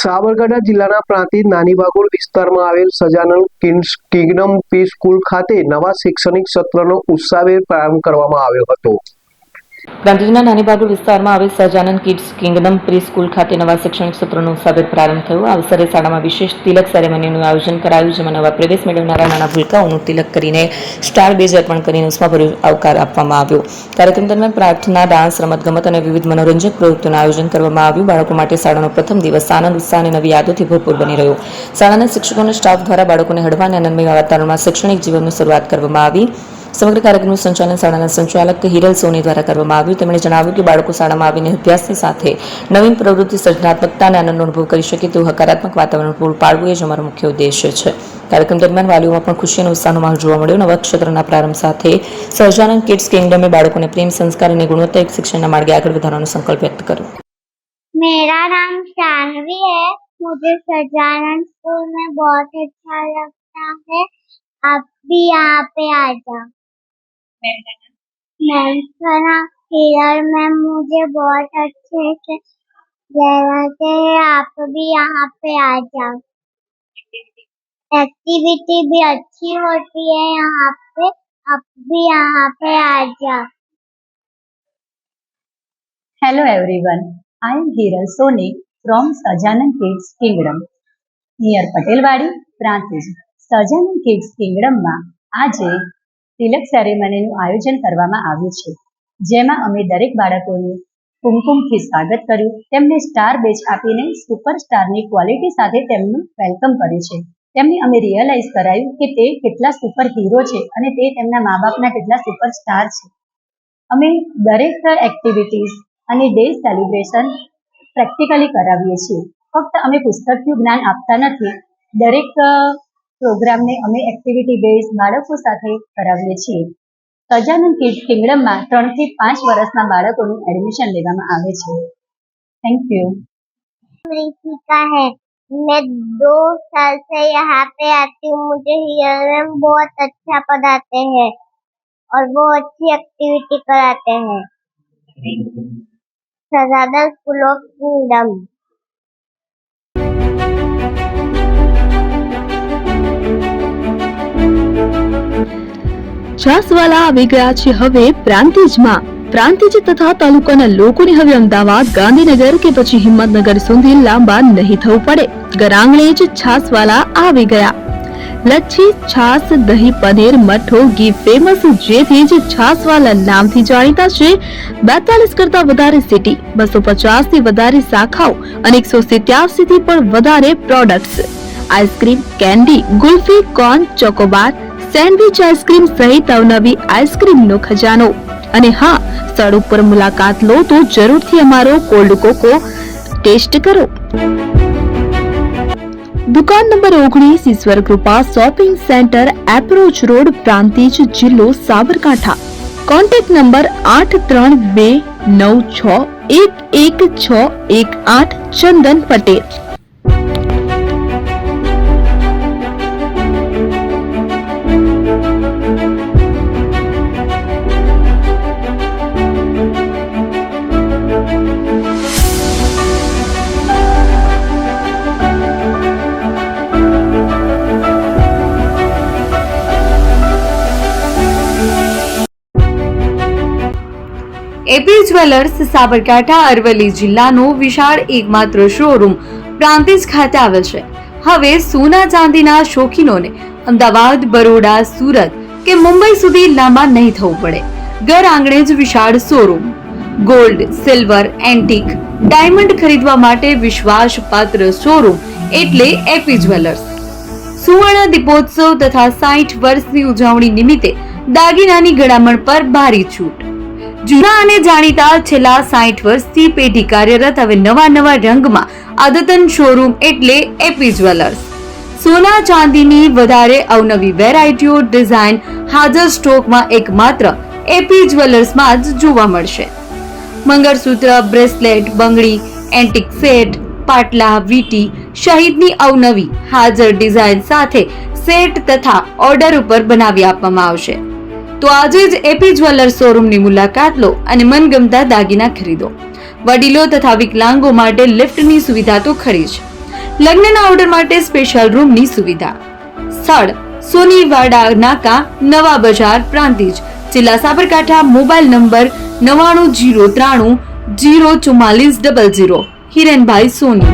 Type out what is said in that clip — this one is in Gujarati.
સાબરકાંઠા જિલ્લાના પ્રાંતિજ નાની બાગોળ વિસ્તારમાં આવેલ Sajanand kids Kingdom pre school ખાતે નવા શૈક્ષણિક સત્રનો ઉત્સાહભેર પ્રારંભ કરવામાં આવ્યો હતો। પ્રાંતિજના નાની બાગોળ વિસ્તારમાં આવેલ Sajanand kids Kingdom pre school ખાતે નવા શૈક્ષણિક સત્રનો ઉત્સાહભેર પ્રારંભ થયો। આ અવસરે શાળામાં વિશેષ તિલક સેરેમનીનું આયોજન કરાયું, જેમાં નવા પ્રવેશ મેળવનારા નાના ભૂલકાઓનું તિલક કરીને સ્ટાર બેજ અર્પણ કરીને ઉષ્માભર્યો આવકાર આપવામાં આવ્યો। કાર્યક્રમ દરમિયાન પ્રાર્થના, ડાન્સ, રમતગમત અને વિવિધ મનોરંજક પ્રવૃત્તિઓનું આયોજન કરવામાં આવ્યું। બાળકો માટે શાળાનો પ્રથમ દિવસ આનંદ, ઉત્સાહ અને નવી યાદોથી ભરપૂર બની રહ્યો। શાળાના શિક્ષકો અને સ્ટાફ દ્વારા બાળકોને હળવા અને આનંદમય વાતાવરણમાં શૈક્ષણિક જીવનની શરૂઆત કરવામાં આવી। સમગ્ર કાર્યક્રમનું સંચાલન શાળાના સંચાલક હિરલ સોની દ્વારા કરવામાં આવ્યું। તેમણે જણાવ્યું કે બાળકો શાળામાં આવીને અભ્યાસની સાથે નવીન પ્રવૃત્તિ, સર્જનાત્મકતા અને આનંદનો અનુભવ કરી શકે તેવું હકારાત્મક વાતાવરણ પૂરું પાડવું એ જ અમારો મુખ્ય ઉદ્દેશ્ય છે। કાર્યક્રમ દરમિયાન વાલીઓમાં પણ ખુશી અને ઉત્સાહનો માહોલ જોવા મળ્યો। નવા ક્ષેત્રના પ્રારંભ સાથે સહજાનંદ કિડ્સ કિંગડમે બાળકોને પ્રેમ, સંસ્કાર અને ગુણવત્તાયુક્ત શિક્ષણના માર્ગે આગળ વધારવાનો સંકલ્પ વ્યક્ત કર્યો। मेरा नाम शानवी है। मुझे सजानंद स्कूल में बहुत अच्छा लगता है। आप भी यहाँ पे आ जाओ। मेरा नाम हिरल मैम मुझे बहुत अच्छे से रहते हैं। आप भी यहाँ पे आ जाओ। एक्टिविटी भी अच्छी होती है यहाँ पे। आप भी यहाँ पे आ जाओ। Hello everyone, I am Hiral Soni from Sajanand Kids Kingdom near Patelwadi, Prantij. Sajanand Kids Kingdom માં આજે તિલક સેરેમનીનું આયોજન કરવામાં આવ્યું છે, જેમાં અમે દરેક બાળકોનું કુમકુમથી સ્વાગત કર્યું, તેમને સ્ટાર બેચ આપીને સુપરસ્ટારની ક્વોલિટી સાથે તેમનું વેલકમ કર્યું છે। તેમને અમે રિયલાઇઝ કરાયું કે તે કેટલા સુપર હીરો છે અને તે તેમના મા બાપના કેટલા સુપરસ્ટાર છે। અમે દરેક એક્ટિવિટીઝ અને ડે સેલિબ્રેશન પ્રેક્ટિકલી કરાવીએ છીએ। ફક્ત અમે પુસ્તકનું જ્ઞાન આપતા નથી, દરેક પ્રોગ્રામને અમે એક્ટિવિટી બેઝ બાળકો સાથે કરાવીએ છીએ। સજાનંદ કિડ્સ કિંગડમમાં 3 થી 5 વર્ષના બાળકોનું એડમિશન લેવામાં આવે છે। Thank you. रितिका है। मैं 2 साल से यहाँ पे आती हूँ। मुझे हिरल मैम बहुत अच्छा पढ़ाते हैं और वो अच्छी एक्टिविटी कराते हैं। Sajanand school of kingdom. છાસવાલા આવી ગયા છે હવે પ્રાંતિજમાં। પ્રાંતિજ તથા તાલુકાના લોકોને હવે અમદાવાદ, ગાંધીનગર કે પછી હિંમતનગર સુધી લાંબા નહીં થવું પડે। ઘર આંગણે જ છાસવાલા આવી ગયા। લચ્છી, છાસ, દહીં, પનીર, મઠો, ઘી ફેમસ, જેથી જ છાસવાલા નામથી જાણીતા છે। 42 કરતા વધારે સિટી, 250 થી વધારે શાખાઓ અને 187 થી પણ વધારે products. Ice cream, candy, kulfi, corn, Chocobar, sandwich ice cream સહિત અવનવી આઈસ્ક્રીમનો ખજાનો। અને હા, સ્થળ ઉપર મુલાકાત લો તો જરૂરથી અમારો કોલ્ડ કોકો ટેસ્ટ કરો। દુકાન number 19, Ishwar Krupa shopping centre, approach road, Prantij, જિલ્લો Sabarkantha. Contact number 8329611618 Chandan Patel. AP jewellers Sabarkantha Aravalli જિલ્લાનો વિશાળ એકમાત્ર શોરૂમ પ્રાંતિજ ખાતે આવેલ છે। હવે સોના ચાંદીના શોખીનોને અમદાવાદ, બરોડા, સુરત કે મુંબઈ સુધી લાંબા નહીં થવું પડે। ઘર આંગણે જ વિશાળ showroom. Gold, silver, antique, diamond ખરીદવા માટે વિશ્વાસપાત્ર શોરૂમ એટલે એપી જ્વેલર્સ। સુવર્ણ દીપોત્સવ તથા 60 વર્ષની ઉજવણી નિમિત્તે દાગીનાની ગળામણ પર ભારી છૂટ। જૂના અને જાણીતા છેલ્લા 60 વર્ષથી પેઢી કાર્યરત હવે નવા રંગમાં અદ્યતન શોરૂમ એટલે એપી જ્વેલર્સ। સોના ચાંદીની વધારે અવનવી વેરાયટીઓ, ડિઝાઇન હાજર સ્ટોકમાં એકમાત્ર એપી જ્વેલર્સમાં જ જોવા મળશે। મંગળસૂત્ર, બ્રેસલેટ, બંગડી, એન્ટિક સેટ, પાટલા, વીટી સહિતની અવનવી હાજર ડિઝાઇન સાથે સેટ તથા ઓર્ડર ઉપર બનાવી આપવામાં આવશે। તો આજે જ એપી જ્વેલર્સ શોરૂમની મુલાકાત લો અને મનગમતા દાગીના ખરીદો। વડીલો તથા વિકલાંગો માટે લિફ્ટની સુવિધા તો ખરી જ, લગ્નના ઓર્ડર માટે સ્પેશિયલ રૂમની સુવિધા. સ્થળ સોનીવાડા નાકા, નવા બજાર, પ્રાંતિજ, જિલ્લા સાબરકાંઠા. Mobile number 9903304400. હિરેનભાઈ સોની.